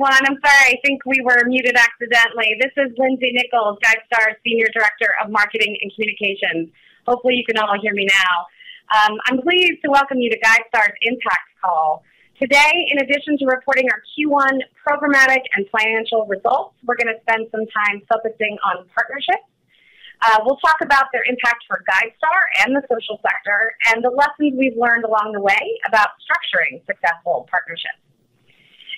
everyone. I'm sorry, I think we were muted accidentally. This is Lindsay Nichols, GuideStar Senior Director of Marketing and Communications. Hopefully you can all hear me now. I'm pleased to welcome you to GuideStar's Impact Call. Today, in addition to reporting our Q1 programmatic and financial results, we're going to spend some time focusing on partnerships. We'll talk about their impact for GuideStar and the social sector and the lessons we've learned along the way about structuring successful partnerships.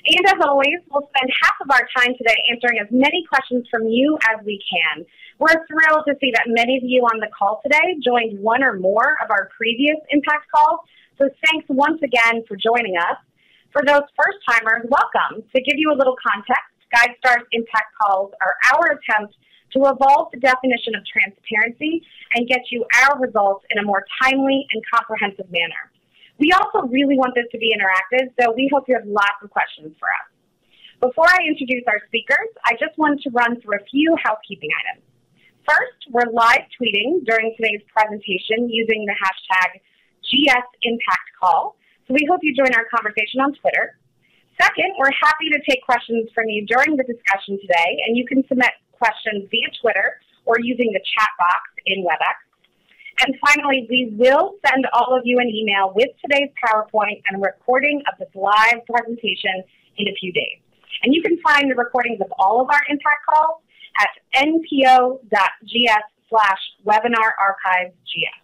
And as always, we'll spend half of our time today answering as many questions from you as we can. We're thrilled to see that many of you on the call today joined one or more of our previous Impact calls, so thanks once again for joining us. For those first-timers, welcome. To give you a little context, GuideStar's Impact calls are our attempt to evolve the definition of transparency and get you our results in a more timely and comprehensive manner. We also really want this to be interactive, so we hope you have lots of questions for us. Before I introduce our speakers, I just wanted to run through a few housekeeping items. First, we're live tweeting during today's presentation using the hashtag GSImpactCall, so we hope you join our conversation on Twitter. Second, we're happy to take questions from you during the discussion today, and you can submit questions via Twitter or using the chat box in WebEx. And finally, we will send all of you an email with today's PowerPoint and a recording of this live presentation in a few days. And you can find the recordings of all of our Impact calls at npo.gs/webinararchives.gs.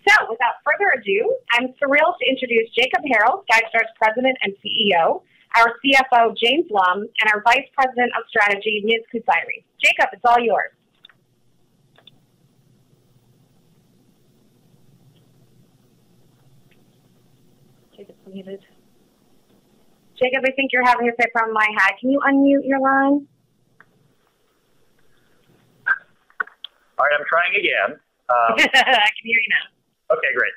So without further ado, I'm thrilled to introduce Jacob Harold, GuideStar's President and CEO, our CFO, James Lum, and our Vice President of Strategy, Ms. Kusairi. Jacob, it's all yours. Jacob's muted. Jacob, I think you're having a slight problem. My hat. Can you unmute your line? All right, I'm trying again. I can hear you now. Okay, great.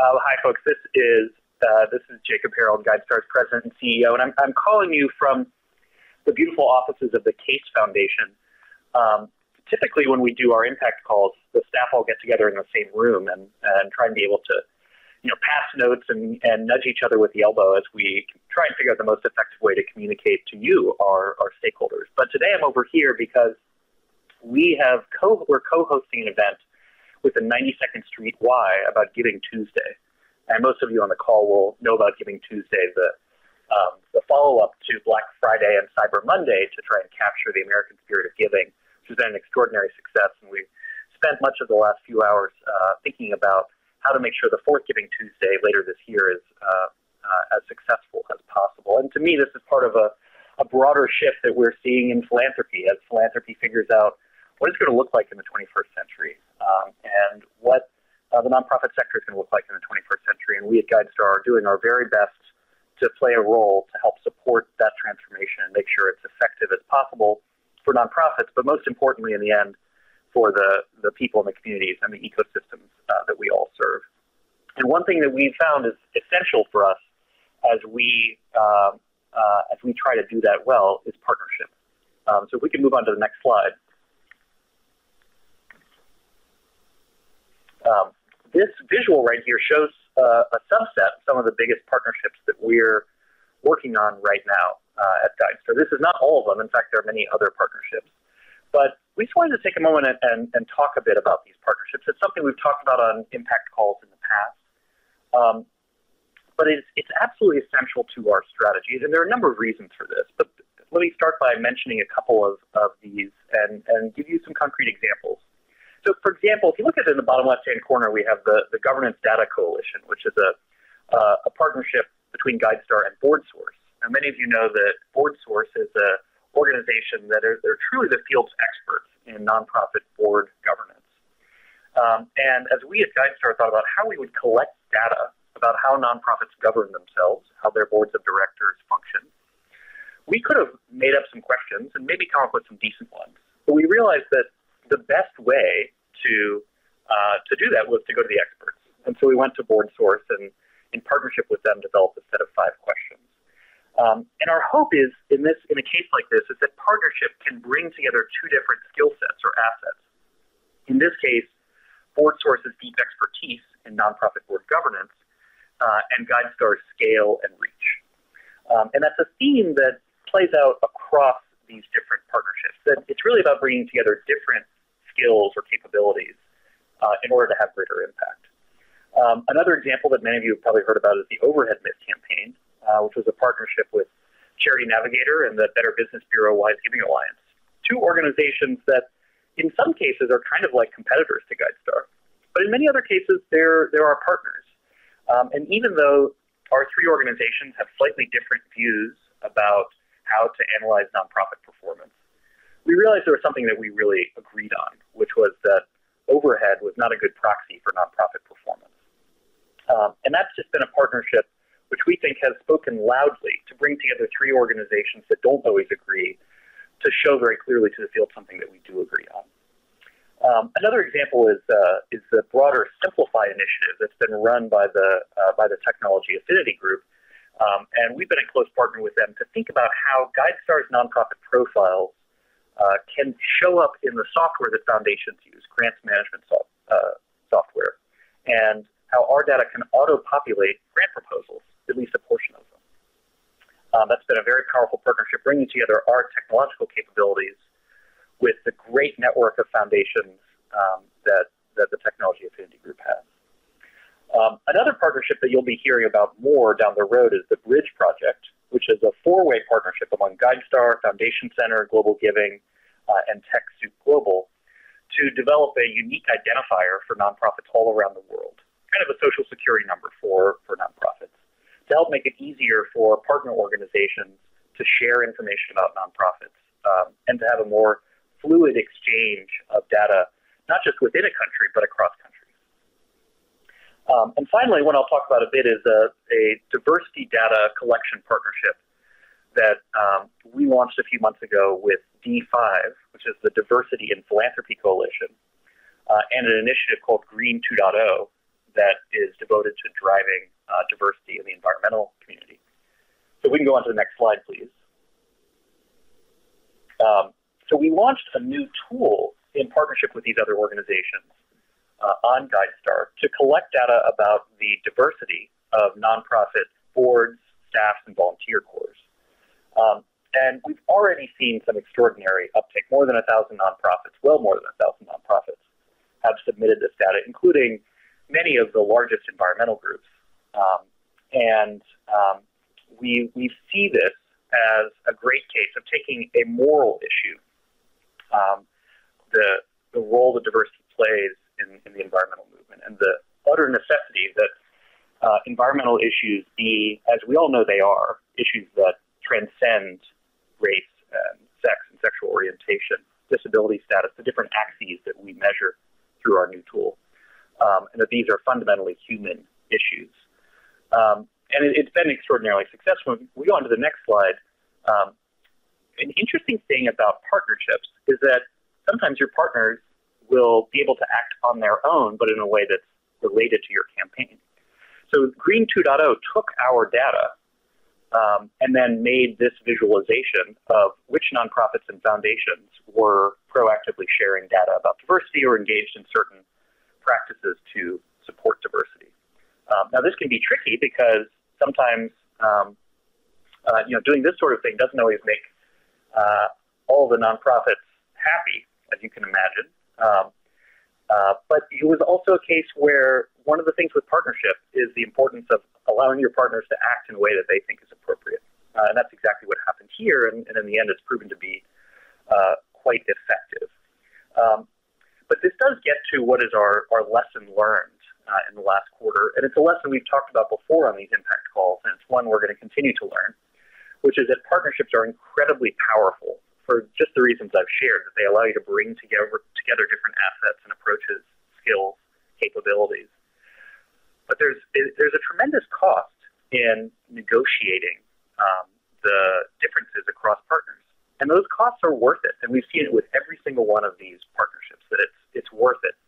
Hi, folks. This is Jacob Harold, GuideStar's President and CEO, and I'm calling you from the beautiful offices of the Case Foundation. Typically, when we do our impact calls, the staff all get together in the same room and try and be able to, pass notes and nudge each other with the elbow as we try and figure out the most effective way to communicate to you, our stakeholders. But today I'm over here because we're co-hosting an event with the 92nd Street Y about Giving Tuesday. And most of you on the call will know about Giving Tuesday, the follow-up to Black Friday and Cyber Monday to try and capture the American spirit of giving, which has been an extraordinary success. And we've spent much of the last few hours thinking about how to make sure the fourth Giving Tuesday later this year is as successful as possible. And to me, this is part of a broader shift that we're seeing in philanthropy as philanthropy figures out what it's going to look like in the 21st century and what the nonprofit sector is going to look like in the 21st century. And we at GuideStar are doing our very best to play a role to help support that transformation and make sure it's effective as possible for nonprofits, but most importantly in the end, for the people in the communities and the ecosystems that we all serve. And one thing that we've found is essential for us as we try to do that well is partnership. So if we can move on to the next slide. This visual right here shows a subset of some of the biggest partnerships that we're working on right now at GuideStar. This is not all of them. In fact, there are many other partnerships. But we just wanted to take a moment and talk a bit about these partnerships. It's something we've talked about on impact calls in the past. But it's absolutely essential to our strategies, and there are a number of reasons for this. But let me start by mentioning a couple of these and give you some concrete examples. So, for example, if you look at it in the bottom left-hand corner, we have the Governance Data Coalition, which is a partnership between GuideStar and BoardSource. Now, many of you know that BoardSource is an organization that they're truly the field's experts in nonprofit board governance. And as we at GuideStar thought about how we would collect data about how nonprofits govern themselves, how their boards of directors function, we could have made up some questions and maybe come up with some decent ones. But we realized that the best way to do that was to go to the experts. And so we went to BoardSource and in partnership with them developed a set of 5 questions. And our hope is in a case like this is that partnership can bring together 2 different skill sets or assets. In this case, BoardSource's deep expertise in nonprofit board governance and GuideStar's scale and reach. And that's a theme that plays out across these different partnerships. That it's really about bringing together different skills or capabilities in order to have greater impact. Another example that many of you have probably heard about is the Overhead Myth campaign, which was a partnership with Charity Navigator and the Better Business Bureau Wise Giving Alliance, two organizations that in some cases are kind of like competitors to GuideStar, but in many other cases there are partners. And even though our three organizations have slightly different views about how to analyze nonprofit performance, we realized there was something that we really agreed on, which was that overhead was not a good proxy for nonprofit performance. And that's just been a partnership which we think has spoken loudly to bring together three organizations that don't always agree to show very clearly to the field something that we do agree on. Another example is the broader Simplify initiative that's been run by the Technology Affinity Group, and we've been in close partner with them to think about how GuideStar's nonprofit profiles can show up in the software that foundations use, grants management software, and how our data can auto-populate grant proposals, at least a portion of them. That's been a very powerful partnership, bringing together our technological capabilities with the great network of foundations that the Technology Affinity Group has. Another partnership that you'll be hearing about more down the road is the Bridge Project, which is a four-way partnership among GuideStar, Foundation Center, Global Giving, and TechSoup Global to develop a unique identifier for nonprofits all around the world, kind of a social security number for nonprofits, to help make it easier for partner organizations to share information about nonprofits and to have a more fluid exchange of data, not just within a country, but across countries. And finally, what I'll talk about a bit is a diversity data collection partnership that we launched a few months ago with D5, which is the Diversity in Philanthropy Coalition, and an initiative called Green 2.0 that is devoted to driving diversity in the environmental community. So we can go on to the next slide, please. So we launched a new tool in partnership with these other organizations on GuideStar to collect data about the diversity of nonprofit boards, staffs, and volunteer corps. And we've already seen some extraordinary uptake. More than 1,000 nonprofits, well more than 1,000 nonprofits have submitted this data, including many of the largest environmental groups. We see this as a great case of taking a moral issue, the role that diversity plays in the environmental movement, and the utter necessity that environmental issues be, as we all know they are, issues that transcend race and sex and sexual orientation, disability status, the different axes that we measure through our new tool, and that these are fundamentally human issues. And it's been extraordinarily successful. When we go on to the next slide, an interesting thing about partnerships is that sometimes your partners will be able to act on their own, but in a way that's related to your campaign. So Green 2.0 took our data and then made this visualization of which nonprofits and foundations were proactively sharing data about diversity or engaged in certain practices to support diversity. Now, this can be tricky because sometimes doing this sort of thing doesn't always make all the nonprofits happy, as you can imagine. But it was also a case where one of the things with partnership is the importance of allowing your partners to act in a way that they think is appropriate. And that's exactly what happened here, and in the end it's proven to be quite effective. But this does get to what is our lesson learned in the last quarter, and it's a lesson we've talked about before on these impact calls, and it's one we're going to continue to learn, which is that partnerships are incredibly powerful for just the reasons I've shared, that they allow you to bring together different assets and approaches, skills, capabilities. But there's a tremendous cost in negotiating the differences across partners. And those costs are worth it. And we've seen it with every single one of these partnerships, that it's worth it.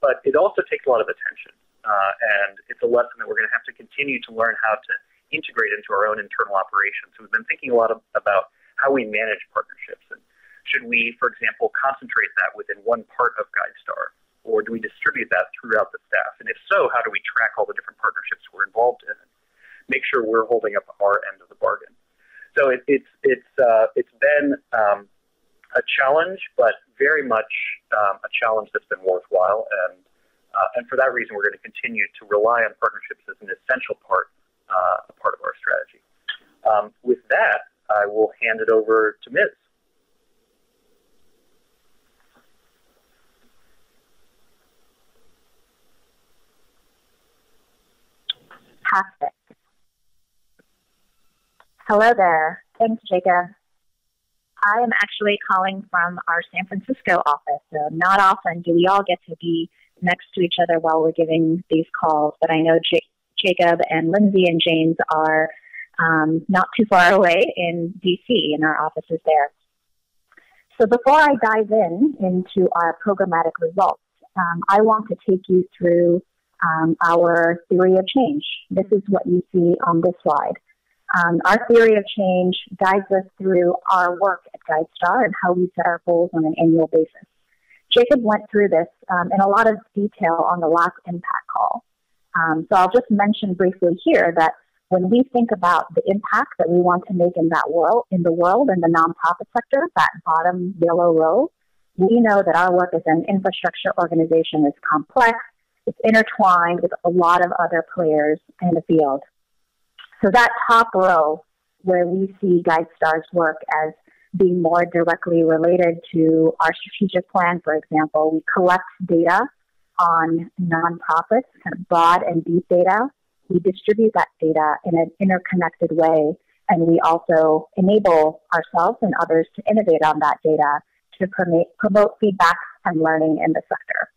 But it also takes a lot of attention. And it's a lesson that we're going to have to continue to learn how to integrate into our own internal operations. So we've been thinking a lot about how we manage partnerships. And should we, for example, concentrate that within one part of GuideStar? Or do we distribute that throughout the staff? And if so, how do we track all the different partnerships we're involved in and make sure we're holding up our end of the bargain? So it's been a challenge, but very much a challenge that's been worthwhile. And for that reason, we're going to continue to rely on partnerships as an essential part of our strategy. With that, I will hand it over to Ms. Fantastic. Hello there. Thanks, Jacob. I am actually calling from our San Francisco office, so not often do we all get to be next to each other while we're giving these calls, but I know Jacob and Lindsay and James are not too far away in DC, in our offices there. So before I dive into our programmatic results, I want to take you through our theory of change. This is what you see on this slide. Our theory of change guides us through our work at GuideStar and how we set our goals on an annual basis. Jacob went through this in a lot of detail on the last impact call. So I'll just mention briefly here that when we think about the impact that we want to make in the world, in the nonprofit sector, that bottom yellow row, we know that our work as an infrastructure organization is complex, it's intertwined with a lot of other players in the field. So that top row, where we see GuideStar's work as being more directly related to our strategic plan, for example, we collect data on nonprofits, kind of broad and deep data. We distribute that data in an interconnected way, and we also enable ourselves and others to innovate on that data to promote feedback and learning in the sector.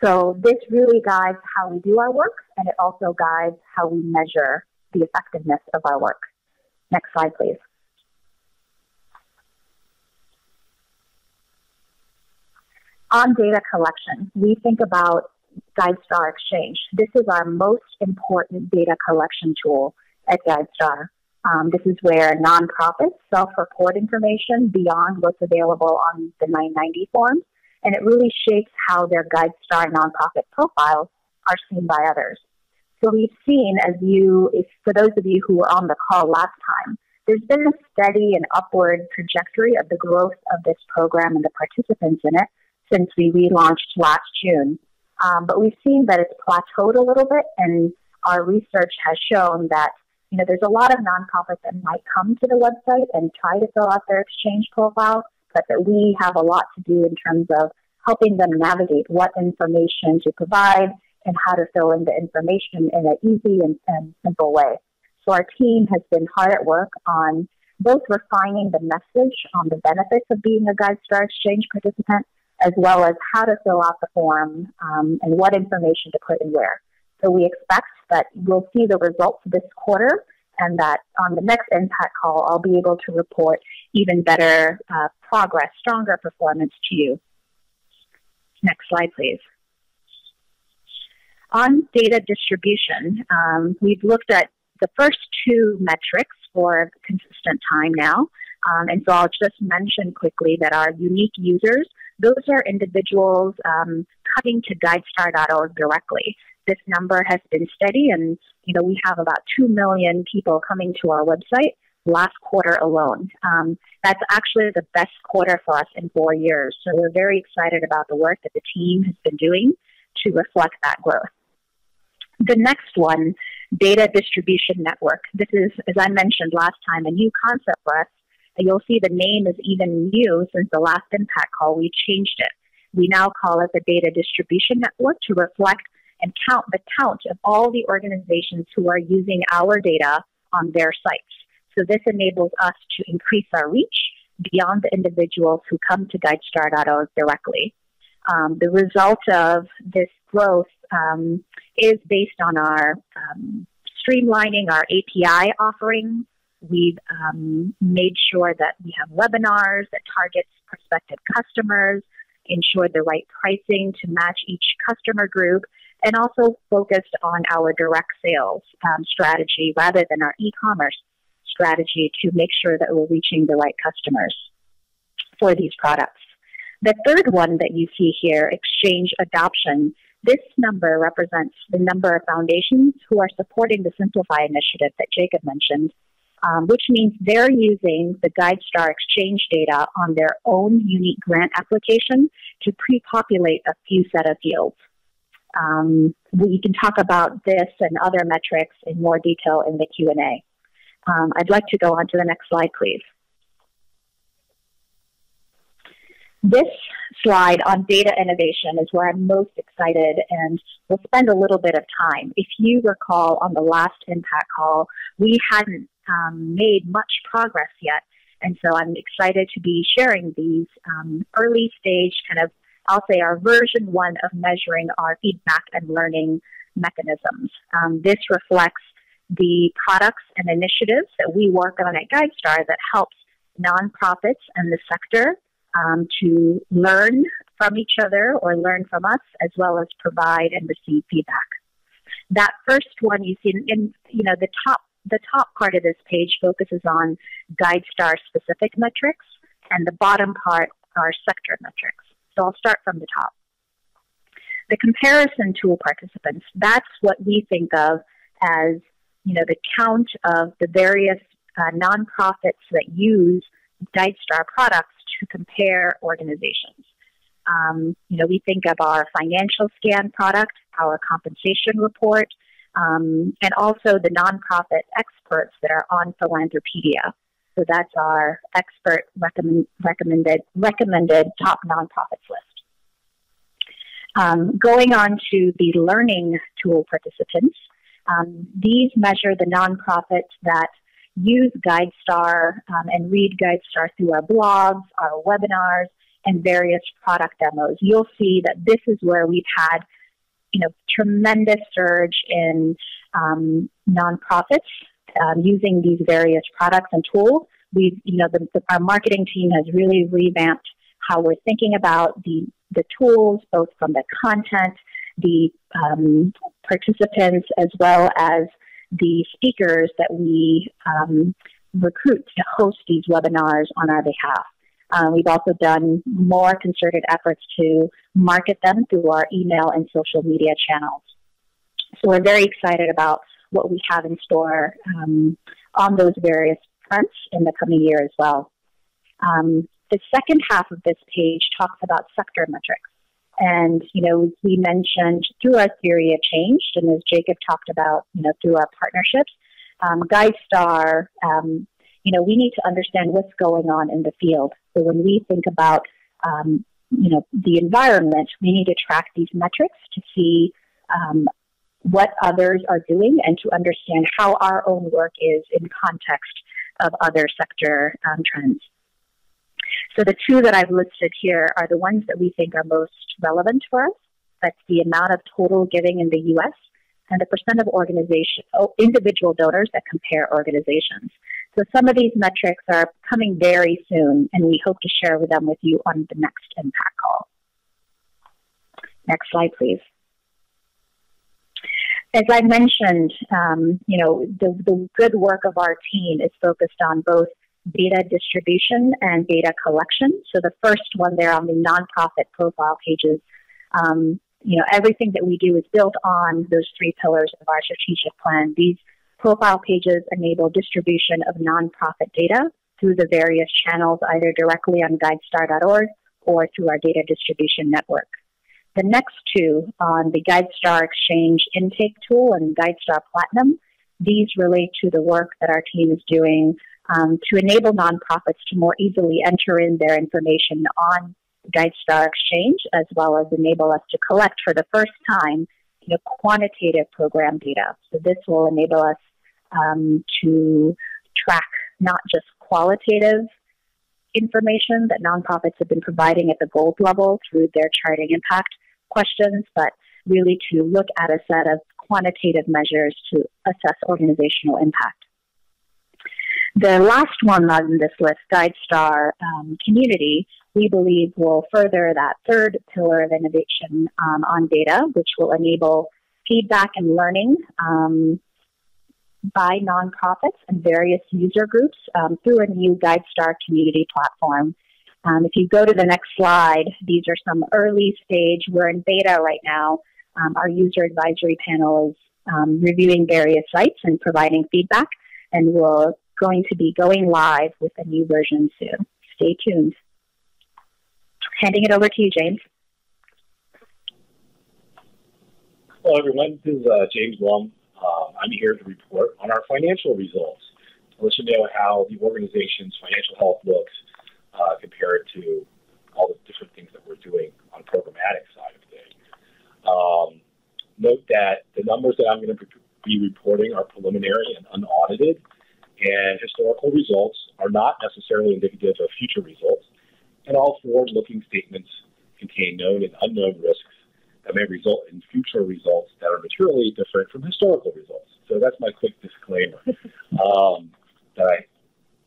So this really guides how we do our work, and it also guides how we measure the effectiveness of our work. Next slide, please. On data collection, we think about GuideStar Exchange. This is our most important data collection tool at GuideStar. This is where nonprofits self-report information beyond what's available on the 990 forms, and it really shapes how their GuideStar nonprofit profiles are seen by others. So we've seen, for those of you who were on the call last time, there's been a steady and upward trajectory of the growth of this program and the participants in it since we relaunched last June. But we've seen that it's plateaued a little bit, and our research has shown that there's a lot of nonprofits that might come to the website and try to fill out their exchange profile, but that we have a lot to do in terms of helping them navigate what information to provide and how to fill in the information in an easy and simple way. So our team has been hard at work on both refining the message on the benefits of being a GuideStar Exchange participant, as well as how to fill out the form and what information to put in where. So we expect that we'll see the results this quarter, and that on the next impact call, I'll be able to report even better progress, stronger performance to you. Next slide, please. On data distribution, we've looked at the first two metrics for consistent time now. And so I'll just mention quickly that our unique users, those are individuals coming to GuideStar.org directly. This number has been steady, and we have about 2 million people coming to our website last quarter alone. That's actually the best quarter for us in 4 years. So we're very excited about the work that the team has been doing to reflect that growth. The next one, data distribution network. This is, as I mentioned last time, a new concept for us. And you'll see the name is even new since the last impact call. We changed it. We now call it the Data Distribution Network to reflect and count of all the organizations who are using our data on their sites. So this enables us to increase our reach beyond the individuals who come to GuideStar.org directly. The result of this growth is based on our streamlining our API offerings. We've made sure that we have webinars that target prospective customers, ensure the right pricing to match each customer group, and also focused on our direct sales strategy rather than our e-commerce strategy to make sure that we're reaching the right customers for these products. The third one that you see here, exchange adoption, this number represents the number of foundations who are supporting the Simplify initiative that Jacob mentioned. which means they're using the GuideStar Exchange data on their own unique grant application to pre-populate a few set of fields. We can talk about this and other metrics in more detail in the Q&A. I'd like to go on to the next slide, please. This slide on data innovation is where I'm most excited, and we'll spend a little bit of time. If you recall, on the last Impact call, we hadn't made much progress yet, and so I'm excited to be sharing these early stage I'll say our version 1 of measuring our feedback and learning mechanisms. This reflects the products and initiatives that we work on at GuideStar that helps nonprofits and the sector to learn from each other or learn from us, as well as provide and receive feedback. That first one you see in the top part of this page focuses on GuideStar specific metrics, and the bottom part are sector metrics. So I'll start from the top. The comparison tool participants, that's what we think of as the count of the various nonprofits that use GuideStar products to compare organizations. We think of our financial scan product, our compensation report, and also the nonprofit experts that are on Philanthropedia. So that's our expert recommended top nonprofits list. Going on to the learning tool participants, these measure the nonprofits that use GuideStar and read GuideStar through our blogs, our webinars, and various product demos. You'll see that this is where we've had tremendous surge in nonprofits using these various products and tools. Our marketing team has really revamped how we're thinking about the tools, both from the content, the participants, as well as the speakers that we recruit to host these webinars on our behalf. We've also done more concerted efforts to market them through our email and social media channels. So we're very excited about what we have in store on those various fronts in the coming year as well. The second half of this page talks about sector metrics. And, we mentioned through our theory of change, and as Jacob talked about, through our partnerships, GuideStar, we need to understand what's going on in the field. So when we think about, the environment, we need to track these metrics to see what others are doing and to understand how our own work is in context of other sector trends. So the two that I've listed here are the ones that we think are most relevant for us. That's the amount of total giving in the U.S. and the percent of individual donors that compare organizations. So some of these metrics are coming very soon, and we hope to share them with you on the next Impact call. Next slide, please. As I mentioned, the good work of our team is focused on both data distribution and data collection. So the first one there on the nonprofit profile pages, everything that we do is built on those three pillars of our strategic plan. These profile pages enable distribution of nonprofit data through the various channels, either directly on GuideStar.org or through our data distribution network. The next two on the GuideStar Exchange intake tool and GuideStar Platinum, these relate to the work that our team is doing to enable nonprofits to more easily enter in their information on GuideStar Exchange, as well as enable us to collect for the first time quantitative program data. So this will enable us to track not just qualitative information that nonprofits have been providing at the gold level through their charting impact questions, but really to look at a set of quantitative measures to assess organizational impact. The last one on this list, GuideStar Community, we believe will further that third pillar of innovation on data, which will enable feedback and learning by nonprofits and various user groups through a new GuideStar Community platform. If you go to the next slide, these are some early stage. We're in beta right now. Our user advisory panel is reviewing various sites and providing feedback, and we'll going to be going live with a new version soon. Stay tuned. Handing it over to you, James. Hello, everyone. This is James Lum. I'm here to report on our financial results. I'll let you know how the organization's financial health looks compared to all the different things that we're doing on the programmatic side of things. Note that the numbers that I'm going to be reporting are preliminary and unaudited, and historical results are not necessarily indicative of future results, and all forward-looking statements contain known and unknown risks that may result in future results that are materially different from historical results. So that's my quick disclaimer that I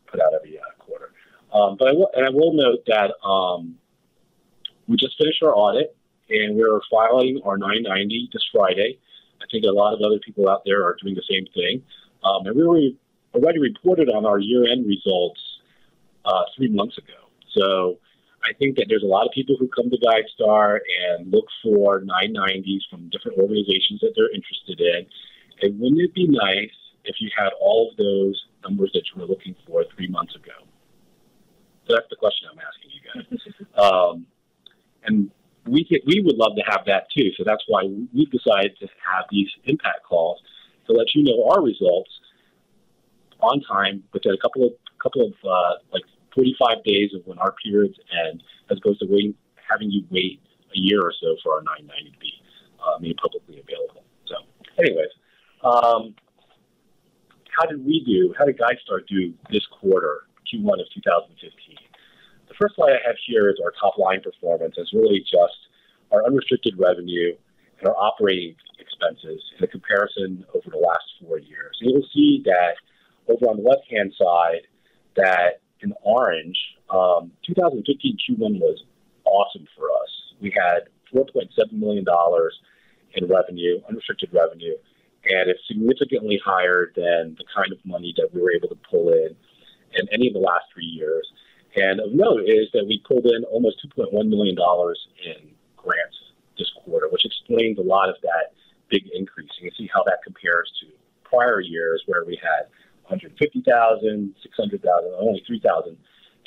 put out every quarter. But I will note that we just finished our audit, and we're filing our 990 this Friday. I think a lot of other people out there are doing the same thing. And we already reported on our year-end results 3 months ago. So I think that there's a lot of people who come to GuideStar and look for 990s from different organizations that they're interested in. And wouldn't it be nice if you had all of those numbers that you were looking for 3 months ago? So that's the question I'm asking you guys. And we would love to have that too. So that's why we've decided to have these impact calls to let you know our results on time within a couple of like 45 days of when our periods end, as opposed to having you wait a year or so for our 990 to be made publicly available. So anyways, how did GuideStar do this quarter, Q1 of 2015? The first slide I have here is our top line performance. It's really just our unrestricted revenue and our operating expenses in a comparison over the last 4 years. And you'll see that over on the left-hand side that in orange, 2015 Q1 was awesome for us. We had $4.7 million in revenue, unrestricted revenue, and it's significantly higher than the kind of money that we were able to pull in any of the last 3 years. And of note is that we pulled in almost $2.1 million in grants this quarter, which explains a lot of that big increase. You can see how that compares to prior years where we had 150,000, 600,000, only 3,000.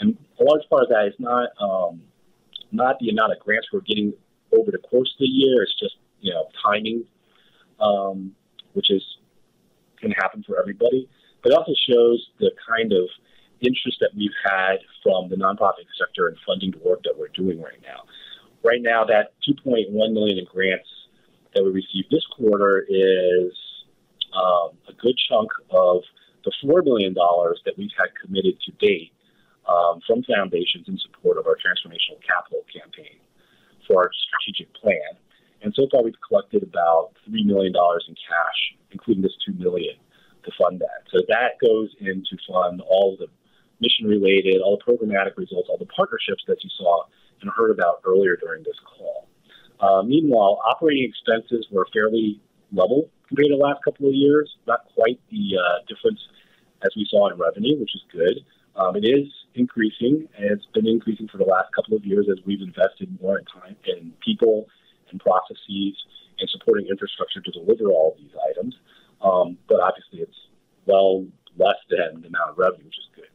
And a large part of that is not the amount of grants we're getting over the course of the year. It's just, timing, which can happen for everybody. But it also shows the kind of interest that we've had from the nonprofit sector in funding the work that we're doing right now. Right now, that $2.1 million in grants that we received this quarter is a good chunk of the $4 million that we've had committed to date from foundations in support of our transformational capital campaign for our strategic plan. And so far, we've collected about $3 million in cash, including this $2 million to fund that. So that goes in to fund all the mission-related, all the programmatic results, all the partnerships that you saw and heard about earlier during this call. Meanwhile, operating expenses were fairly level compared to the last couple of years, not quite the difference as we saw in revenue, which is good. It is increasing, and it's been increasing for the last couple of years as we've invested more in time in people and processes and supporting infrastructure to deliver all of these items. But obviously, it's well less than the amount of revenue, which is good.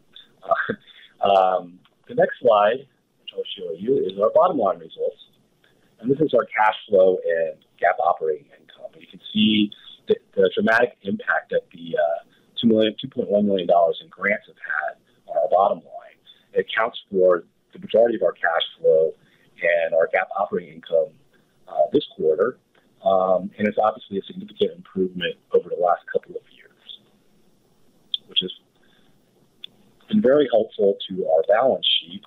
The next slide, which I'll show you, is our bottom line results. And this is our cash flow and GAAP operating income. And you can see the dramatic impact that the $2.1 million in grants have had on our bottom line. It accounts for the majority of our cash flow and our GAAP operating income this quarter. And it's obviously a significant improvement over the last couple of years, which has been very helpful to our balance sheet,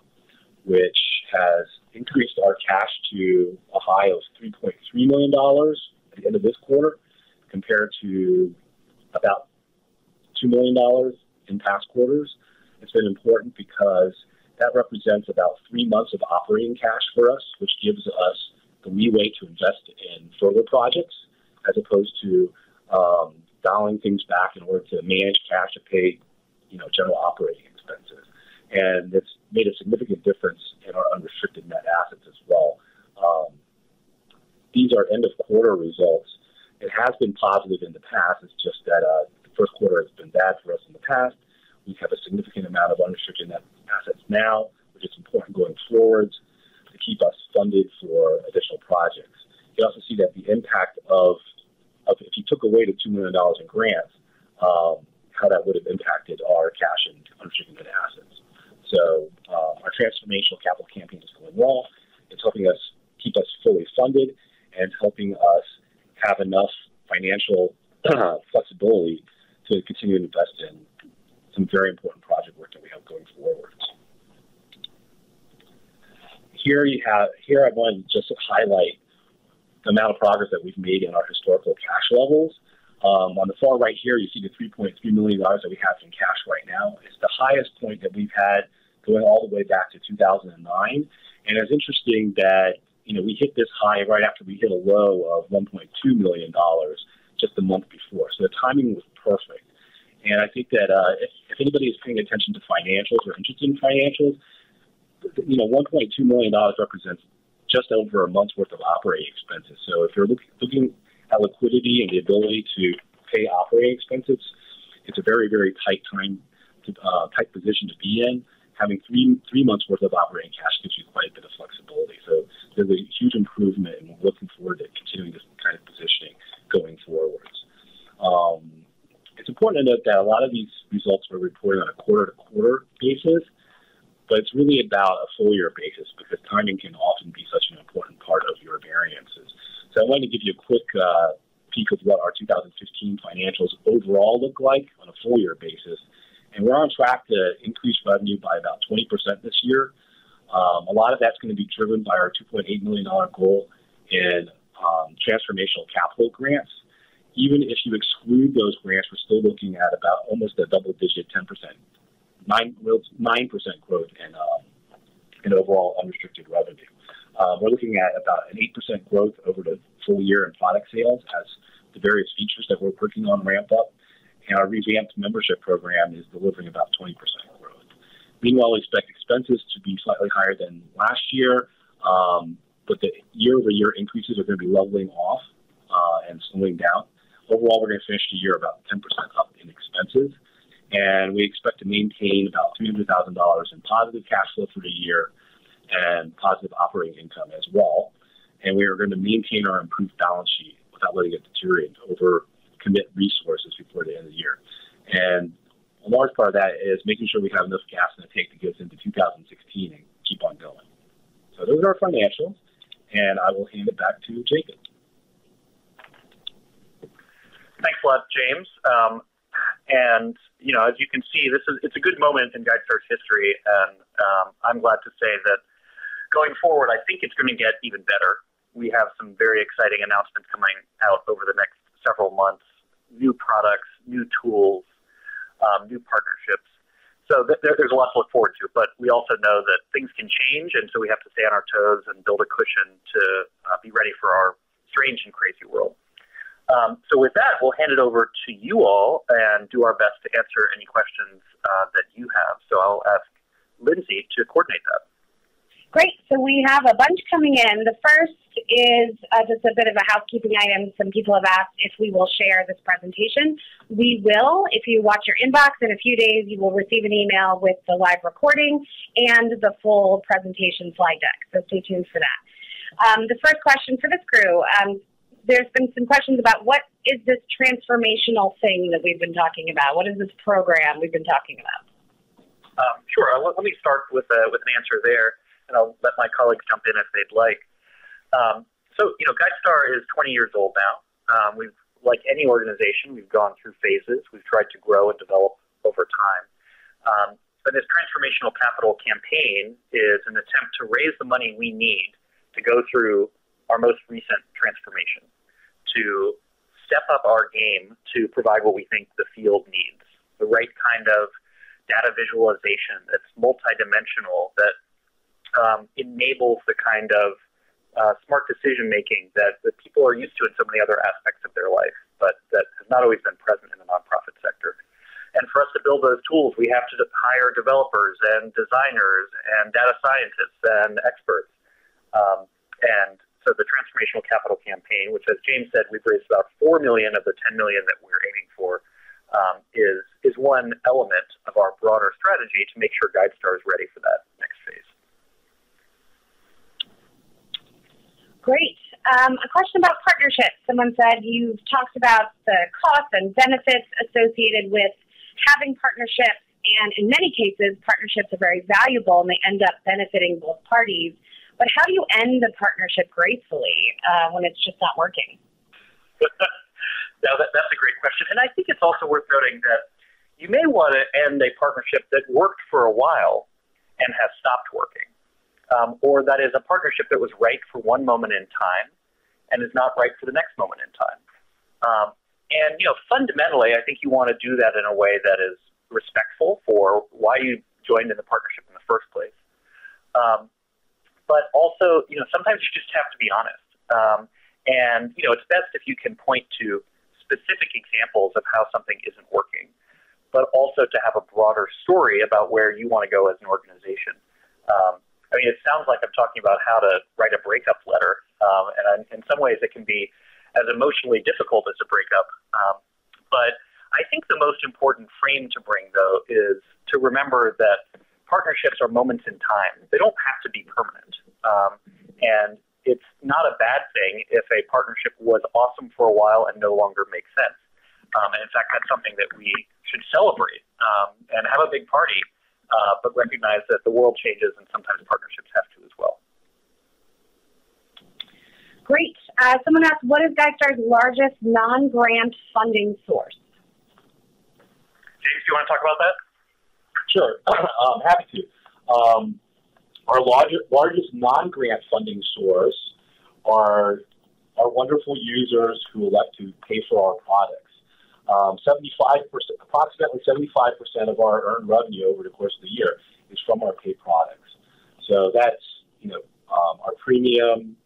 which has increased our cash to a high of $3.3 million at the end of this quarter, compared to about $2 million in past quarters. It's been important because that represents about 3 months of operating cash for us, which gives us the leeway to invest in further projects, as opposed to dialing things back in order to manage cash to pay, general operating expenses. And it's made a significant difference in our unrestricted net assets as well. These are end of quarter results. It has been positive in the past. It's just that the first quarter has been bad for us in the past. We have a significant amount of unrestricted net assets now, which is important going forwards to keep us funded for additional projects. You also see that the impact of if you took away the $2 million in grants, how that would have impacted our cash and unrestricted net assets. So our transformational capital campaign is going well. It's helping us keep us fully funded and helping us have enough financial flexibility to continue to invest in some very important project work that we have going forward. Here I want to just highlight the amount of progress that we've made in our historical cash levels. On the far right here, you see the $3.3 million that we have in cash right now. It's the highest point that we've had going all the way back to 2009. And it's interesting that we hit this high right after we hit a low of $1.2 million just a month before. So the timing was perfect. And I think that if anybody is paying attention to financials or interested in financials, $1.2 million represents just over a month's worth of operating expenses. So if you're looking at liquidity and the ability to pay operating expenses, it's a very, very tight position to be in. Having three months worth of operating cash gives you quite a bit of flexibility. So there's a huge improvement, and we're looking forward to continuing this kind of positioning going forwards. It's important to note that a lot of these results are reported on a quarter-to-quarter basis, but it's really about a full-year basis because timing can often be such an important part of your variances. So I wanted to give you a quick peek of what our 2015 financials overall look like on a full-year basis. And we're on track to increase revenue by about 20% this year. A lot of that's going to be driven by our $2.8 million goal in transformational capital grants. Even if you exclude those grants, we're still looking at about almost a double-digit 9% growth in overall unrestricted revenue. We're looking at about an 8% growth over the full year in product sales as the various features that we're working on ramp up. And our revamped membership program is delivering about 20% growth. Meanwhile, we expect expenses to be slightly higher than last year, but the year-over-year increases are going to be leveling off and slowing down. Overall, we're going to finish the year about 10% up in expenses, and we expect to maintain about $300,000 in positive cash flow for the year and positive operating income as well. And we are going to maintain our improved balance sheet without letting it deteriorate over commit resources before the end of the year. And a large part of that is making sure we have enough gas in the tank to get us into 2016 and keep on going. So those are our financials, and I will hand it back to Jacob. Thanks a lot, James. And as you can see, it's a good moment in GuideStar's history, and I'm glad to say that going forward, I think it's going to get even better. We have some very exciting announcements coming out over the next several months, new products, new tools, new partnerships. So there's a lot to look forward to, but we also know that things can change, and so we have to stay on our toes and build a cushion to be ready for our strange and crazy world. So with that, we'll hand it over to you all and do our best to answer any questions that you have. So I'll ask Lindsay to coordinate that. Great. So we have a bunch coming in. The first is just a bit of a housekeeping item. Some people have asked if we will share this presentation. We will. If you watch your inbox in a few days, you will receive an email with the live recording and the full presentation slide deck. So stay tuned for that. The first question for this crew, there's been some questions about what is this transformational thing that we've been talking about? What is this program we've been talking about? Sure. Let me start with an answer there, and I'll let my colleagues jump in if they'd like. So GuideStar is 20 years old now. We've, like any organization, we've gone through phases. We've tried to grow and develop over time. But this transformational capital campaign is an attempt to raise the money we need to go through our most recent transformation, to step up our game to provide what we think the field needs, the right kind of data visualization that's multidimensional, that enables the kind of smart decision-making that people are used to in so many other aspects of their life, but that has not always been present in the nonprofit sector. And for us to build those tools, we have to hire developers and designers and data scientists and experts. And so the Transformational Capital Campaign, which, as James said, we've raised about $4 million of the $10 million that we're aiming for, is one element of our broader strategy to make sure GuideStar is ready for that next phase. Great. A question about partnerships. Someone said you've talked about the costs and benefits associated with having partnerships, and in many cases, partnerships are very valuable and they end up benefiting both parties. But how do you end a partnership gracefully when it's just not working? Now, that's a great question. And I think it's also worth noting that you may want to end a partnership that worked for a while and has stopped working. Or that is a partnership that was right for one moment in time and is not right for the next moment in time. And, fundamentally, I think you want to do that in a way that is respectful for why you joined in the partnership in the first place. But also, sometimes you just have to be honest. And, it's best if you can point to specific examples of how something isn't working, but also to have a broader story about where you want to go as an organization. It sounds like I'm talking about how to write a breakup letter, and in some ways it can be as emotionally difficult as a breakup. But I think the most important frame to bring, though, is to remember that partnerships are moments in time. They don't have to be permanent. And it's not a bad thing if a partnership was awesome for a while and no longer makes sense. And in fact, that's something that we should celebrate and have a big party, but recognize that the world changes and sometimes partnerships have to as well. Great. Someone asked, what is GuideStar's largest non-grant funding source? James, do you want to talk about that? Sure. I'm happy to. Our largest non-grant funding source are wonderful users who elect to pay for our products. approximately 75% of our earned revenue over the course of the year is from our paid products. So that's, our premium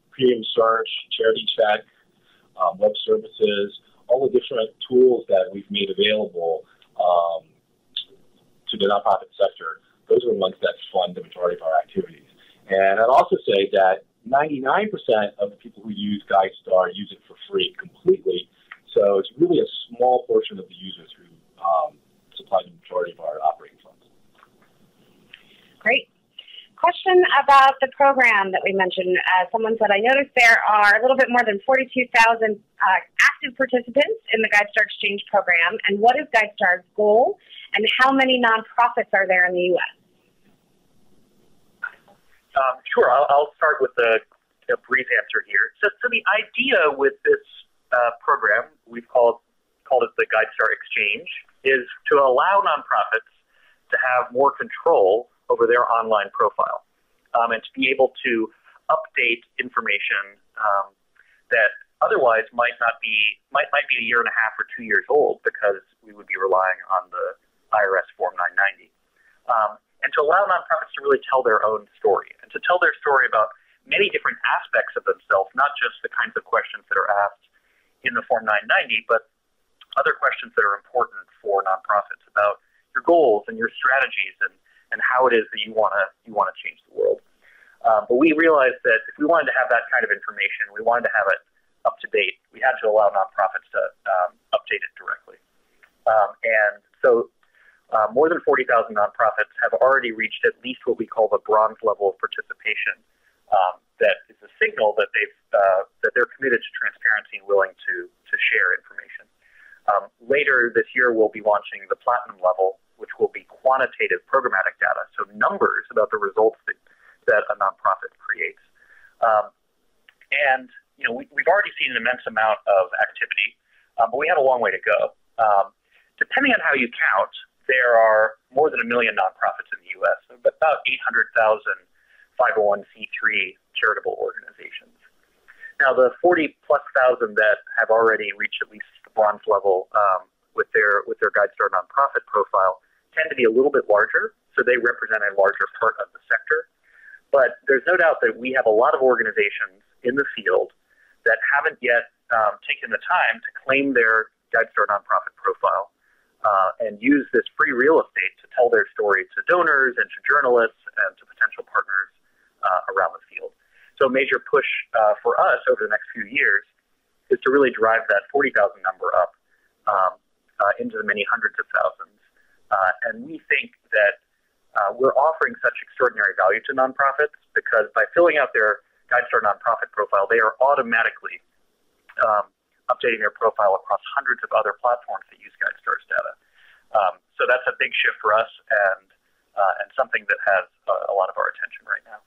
search, charity check, web services, all the different tools that we've made available to the nonprofit sector. Those are the ones that fund the majority of our activities. And I'd also say that 99% of the people who use GuideStar use it for free completely. So it's really a small portion of the users who supply the majority of our operating funds. Great. Question about the program that we mentioned. Someone said, I noticed there are a little bit more than 42,000 active participants in the GuideStar Exchange program. And what is GuideStar's goal? And how many nonprofits are there in the U.S.? Sure. I'll start with a brief answer here. So the idea with this program, we've called it the GuideStar Exchange, is to allow nonprofits to have more control over their online profile and to be able to update information that otherwise might be a year and a half or 2 years old because we would be relying on the IRS Form 990. And to allow nonprofits to really tell their own story and to tell their story about many different aspects of themselves, not just the kinds of questions that are asked in the Form 990, but other questions that are important for nonprofits about your goals and your strategies and how it is that you want to change the world. But we realized that if we wanted to have that kind of information, we wanted to have it up to date, we had to allow nonprofits to update it directly. And so more than 40,000 nonprofits have already reached at least what we call the bronze level of participation. That is a signal that they're committed to transparency and willing to share information. Later this year, we'll be launching the platinum level, which will be quantitative programmatic data, so numbers about the results that a nonprofit creates. And we've already seen an immense amount of activity, but we have a long way to go. Depending on how you count, there are more than 1 million nonprofits in the U.S., about 800,000 501c3 charitable organizations. Now, the 40-plus thousand that have already reached at least the bronze level with their GuideStar nonprofit profile tend to be a little bit larger, so they represent a larger part of the sector. But there's no doubt that we have a lot of organizations in the field that haven't yet taken the time to claim their GuideStar nonprofit profile and use this free real estate to tell their story to donors and to journalists and to potential partners around the field. So a major push for us over the next few years is to really drive that 40,000 number up. into the many hundreds of thousands. And we think that we're offering such extraordinary value to nonprofits because by filling out their GuideStar nonprofit profile, they are automatically updating their profile across hundreds of other platforms that use GuideStar's data. So that's a big shift for us and something that has a lot of our attention right now.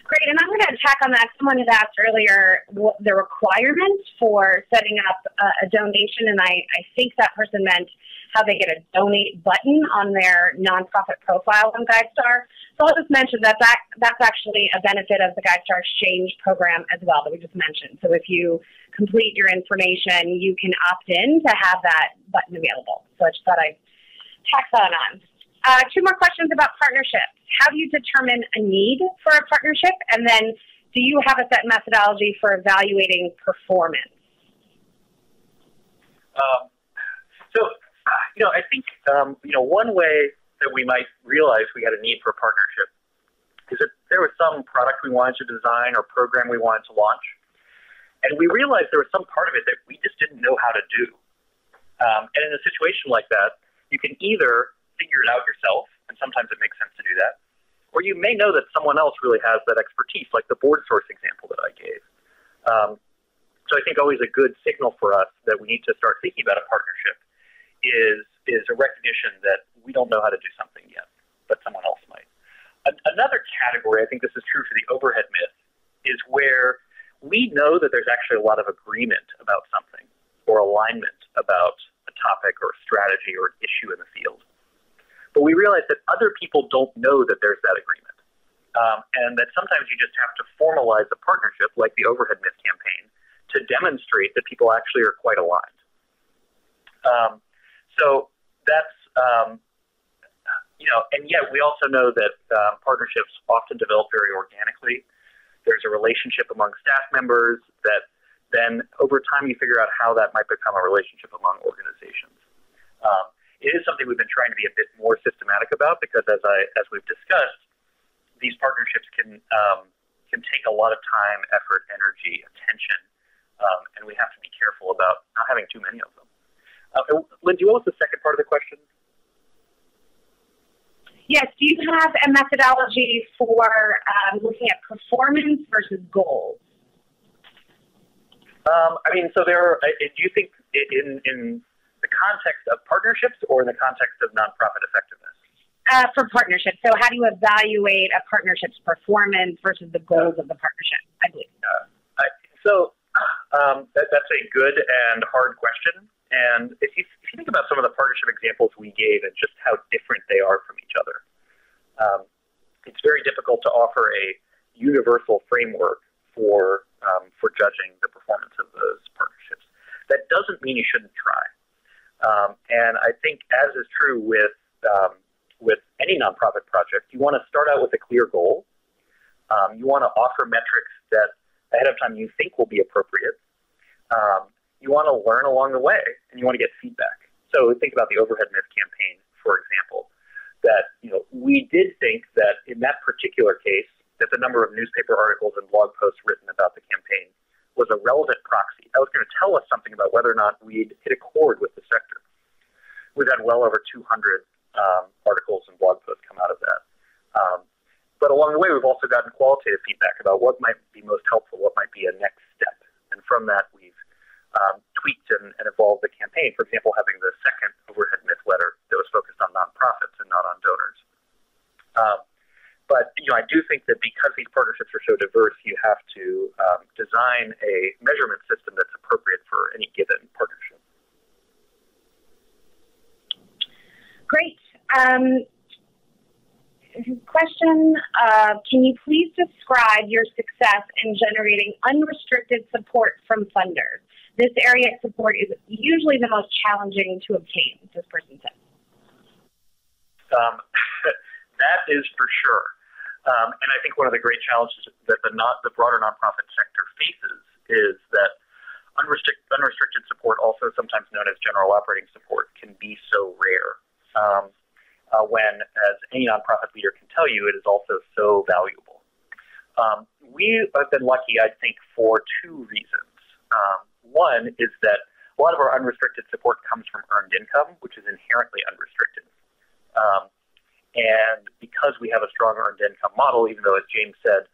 Great, and I'm going to tack on that. Someone had asked earlier what the requirements for setting up a donation, and I think that person meant how they get a donate button on their nonprofit profile on GuideStar. So I'll just mention that that's actually a benefit of the GuideStar Exchange program as well that we just mentioned. So if you complete your information, you can opt in to have that button available. So I just thought I'd tack that on. Two more questions about partnerships. How do you determine a need for a partnership? And then do you have a set methodology for evaluating performance? I think, one way that we might realize we had a need for a partnership is that there was some product we wanted to design or program we wanted to launch. And we realized there was some part of it that we just didn't know how to do. And in a situation like that, you can either figure it out yourself, and sometimes it makes sense to do that, or you may know that someone else really has that expertise, like the board source example that I gave. So I think always a good signal for us that we need to start thinking about a partnership is a recognition that we don't know how to do something yet, but someone else might. Another category, I think this is true for the overhead myth, is where we know that there's actually a lot of agreement about something or alignment about a topic or a strategy or an issue in the field. But we realize that other people don't know that there's that agreement. And that sometimes you just have to formalize a partnership like the overhead myth campaign to demonstrate that people actually are quite aligned. So that's, and yet we also know that partnerships often develop very organically. There's a relationship among staff members that then over time you figure out how that might become a relationship among organizations. It is something we've been trying to be a bit more systematic about because as we've discussed, these partnerships can take a lot of time, effort, energy, attention, and we have to be careful about not having too many of them. Lindsay, what was the second part of the question? Yes, do you have a methodology for looking at performance versus goals? So do you think in the context of partnerships or in the context of nonprofit effectiveness? For partnerships. So how do you evaluate a partnership's performance versus the goals of the partnership, I believe? That's a good and hard question. And if you think about some of the partnership examples we gave and just how different they are from each other, it's very difficult to offer a universal framework for judging the performance of those partnerships. That doesn't mean you shouldn't try. And I think, as is true with any nonprofit project, you want to start out with a clear goal. You want to offer metrics that ahead of time you think will be appropriate. You want to learn along the way, and you want to get feedback. So think about the overhead myth campaign, for example, that we did think that in that particular case, that the number of newspaper articles and blog posts written about the campaign was a relevant proxy. That was going to tell us something about whether or not we'd hit a chord with the sector. We've had well over 200 articles and blog posts come out of that. But along the way, we've also gotten qualitative feedback about what might be most helpful, what might be a next step. And from that, we've tweaked and evolved the campaign. For example, having the second overhead myth letter that was focused on nonprofits and not on donors. But I do think that because these partnerships are so diverse, you have to design a measurement system that's appropriate for any given partnership. Great. Question, can you please describe your success in generating unrestricted support from funders? This area of support is usually the most challenging to obtain, this person said. That is for sure. And I think one of the great challenges that the broader nonprofit sector faces is that unrestricted support, also sometimes known as general operating support, can be so rare. When, as any nonprofit leader can tell you, it is also so valuable. We have been lucky, I think, for two reasons. One is that a lot of our unrestricted support comes from earned income, which is inherently unrestricted. And because we have a strong earned income model, even though, as James said,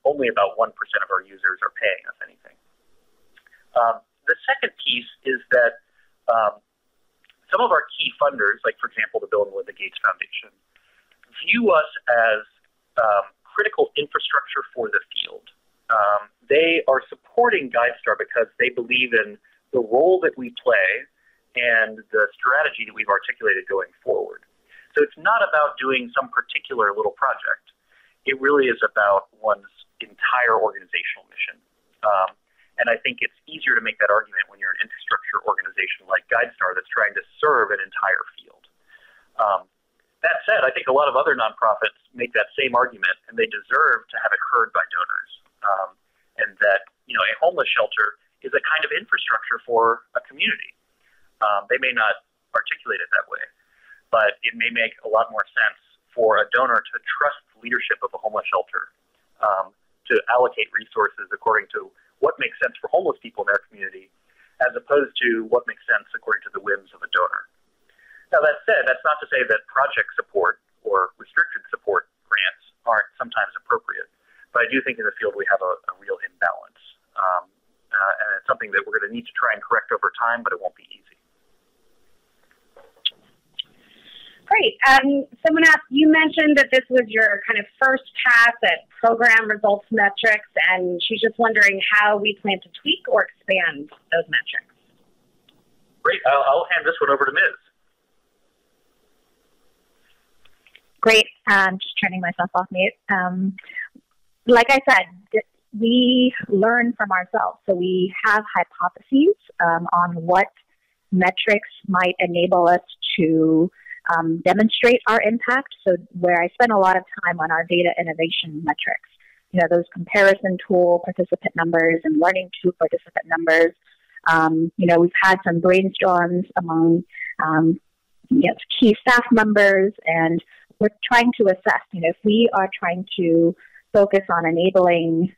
only about 1% of our users are paying us anything. The second piece is that some of our key funders, like, for example, the Bill and Melinda Gates Foundation, view us as critical infrastructure for the field. They are supporting GuideStar because they believe in the role that we play and the strategy that we've articulated going forward. So it's not about doing some particular little project. It really is about one's entire organizational mission. And I think it's easier to make that argument when you're an infrastructure organization like GuideStar that's trying to serve an entire field. That said, I think a lot of other nonprofits make that same argument, and they deserve to have it heard by donors. And that, a homeless shelter is a kind of infrastructure for a community. They may not articulate it that way, but it may make a lot more sense for a donor to trust the leadership of a homeless shelter, to allocate resources according to what makes sense for homeless people in their community, as opposed to what makes sense according to the whims of a donor. Now, that said, that's not to say that project support or restricted support grants aren't sometimes appropriate, but I do think in the field we have a real imbalance. And it's something that we're going to need to try and correct over time, but it won't be easy. Great. Someone asked, you mentioned that this was your kind of first pass at program results metrics, and she's just wondering how we plan to tweak or expand those metrics. Great. I'll hand this one over to Ms. Great. Just turning myself off mute. Like I said, we learn from ourselves. So we have hypotheses on what metrics might enable us to demonstrate our impact. So where I spend a lot of time on our data innovation metrics, those comparison tool participant numbers and learning tool participant numbers. We've had some brainstorms among key staff members, and we're trying to assess, if we are trying to focus on enabling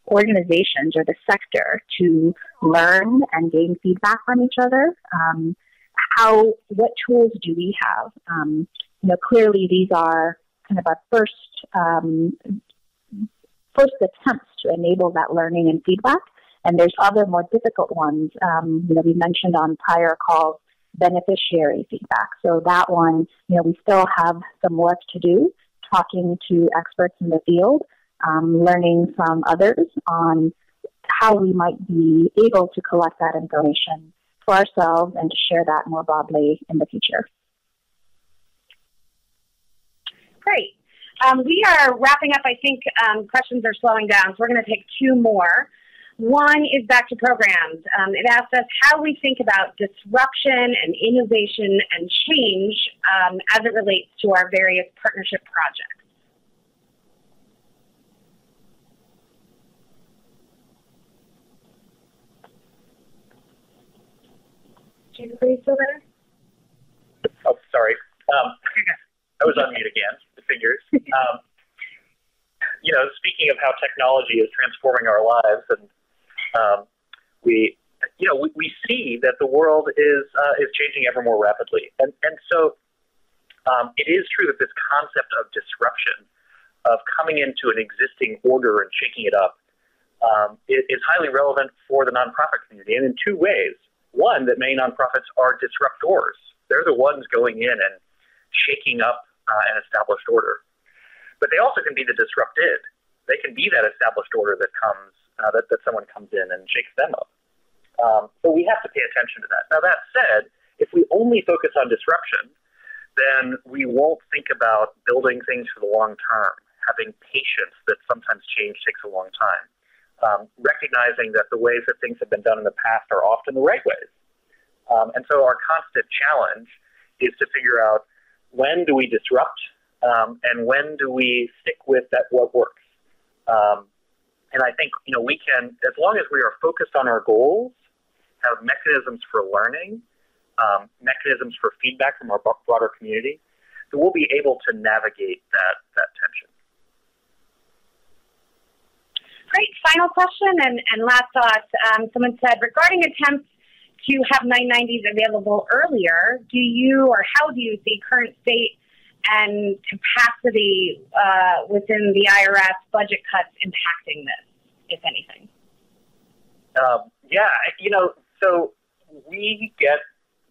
organizations or the sector to learn and gain feedback from each other, what tools do we have? Clearly these are kind of our first attempts to enable that learning and feedback. And there's other more difficult ones. We mentioned on prior calls, beneficiary feedback. So that one, we still have some work to do, talking to experts in the field, learning from others on how we might be able to collect that information for ourselves and to share that more broadly in the future. Great. We are wrapping up. I think questions are slowing down, so we're going to take two more. One is back to programs. It asks us how we think about disruption and innovation and change as it relates to our various partnership projects. Jacob, are you still there? Oh, sorry. I was on mute again, the figures. Speaking of how technology is transforming our lives, and we see that the world is changing ever more rapidly, and so it is true that this concept of disruption, of coming into an existing order and shaking it up, is highly relevant for the nonprofit community, and in two ways. One, that many nonprofits are disruptors. They're the ones going in and shaking up an established order. But they also can be the disrupted. They can be that established order that comes, that someone comes in and shakes them up. So we have to pay attention to that. Now, that said, if we only focus on disruption, then we won't think about building things for the long term, having patience that sometimes change takes a long time. Recognizing that the ways that things have been done in the past are often the right ways. And so our constant challenge is to figure out when do we disrupt and when do we stick with what works. And I think we can, as long as we are focused on our goals, have mechanisms for learning, mechanisms for feedback from our broader community, then we'll be able to navigate that tension. Great. Final question and last thought. Someone said, regarding attempts to have 990s available earlier. Do you, or how do you see current state and capacity within the IRS budget cuts impacting this, if anything? Yeah, so we get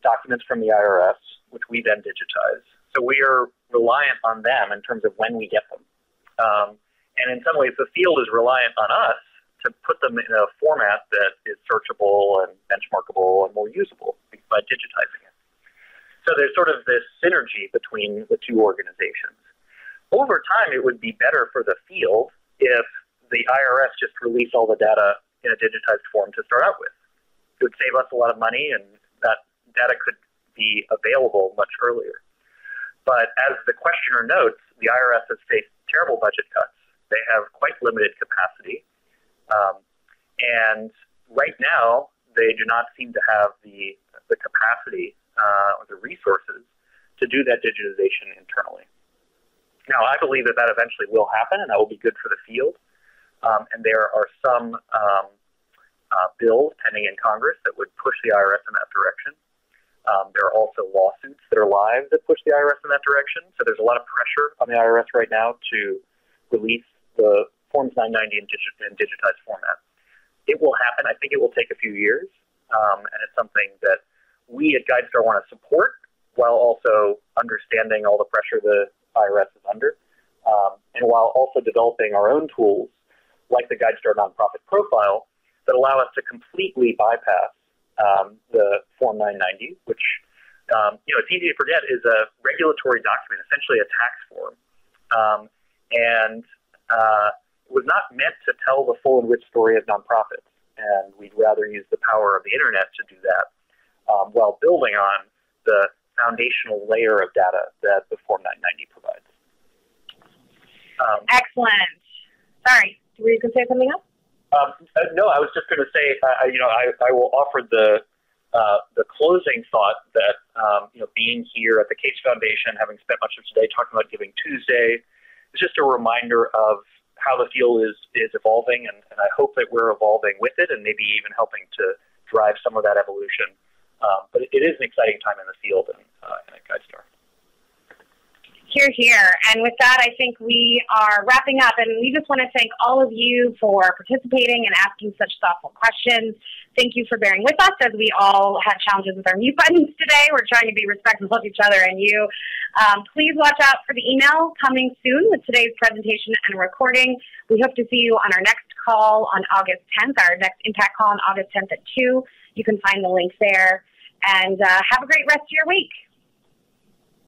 documents from the IRS, which we then digitize. So we are reliant on them in terms of when we get them. And in some ways, the field is reliant on us to put them in a format that is searchable and benchmarkable and more usable by digitizing it. So there's sort of this synergy between the two organizations. Over time, it would be better for the field if the IRS just released all the data in a digitized form to start out with. It would save us a lot of money, and that data could be available much earlier. But as the questioner notes, the IRS has faced terrible budget cuts. They have quite limited capacity. And right now, they do not seem to have the capacity or the resources to do that digitization internally. Now, I believe that eventually will happen, and that will be good for the field. And there are some bills pending in Congress that would push the IRS in that direction. There are also lawsuits that are live that push the IRS in that direction. So there's a lot of pressure on the IRS right now to release the Forms 990 in digitized format. It will happen. I think it will take a few years, and it's something that we at GuideStar want to support while also understanding all the pressure the IRS is under, and while also developing our own tools like the GuideStar nonprofit profile that allow us to completely bypass the Form 990, which it's easy to forget is a regulatory document, essentially a tax form, and was not meant to tell the full and rich story of nonprofits. And we'd rather use the power of the internet to do that while building on the foundational layer of data that the Form 990 provides. Excellent. Sorry, were you going to say something else? No, I was just going to say, I will offer the closing thought that, being here at the Case Foundation, having spent much of today talking about Giving Tuesday, is just a reminder of how the field is evolving, and I hope that we're evolving with it and maybe even helping to drive some of that evolution. But it is an exciting time in the field and at GuideStar. Hear, hear. And with that, I think we are wrapping up. And we just want to thank all of you for participating and asking such thoughtful questions. Thank you for bearing with us as we all had challenges with our mute buttons today. We're trying to be respectful of each other and you. Please watch out for the email coming soon with today's presentation and recording. We hope to see you on our next call on August 10th, our next Impact call on August 10th at 2. You can find the link there. And have a great rest of your week.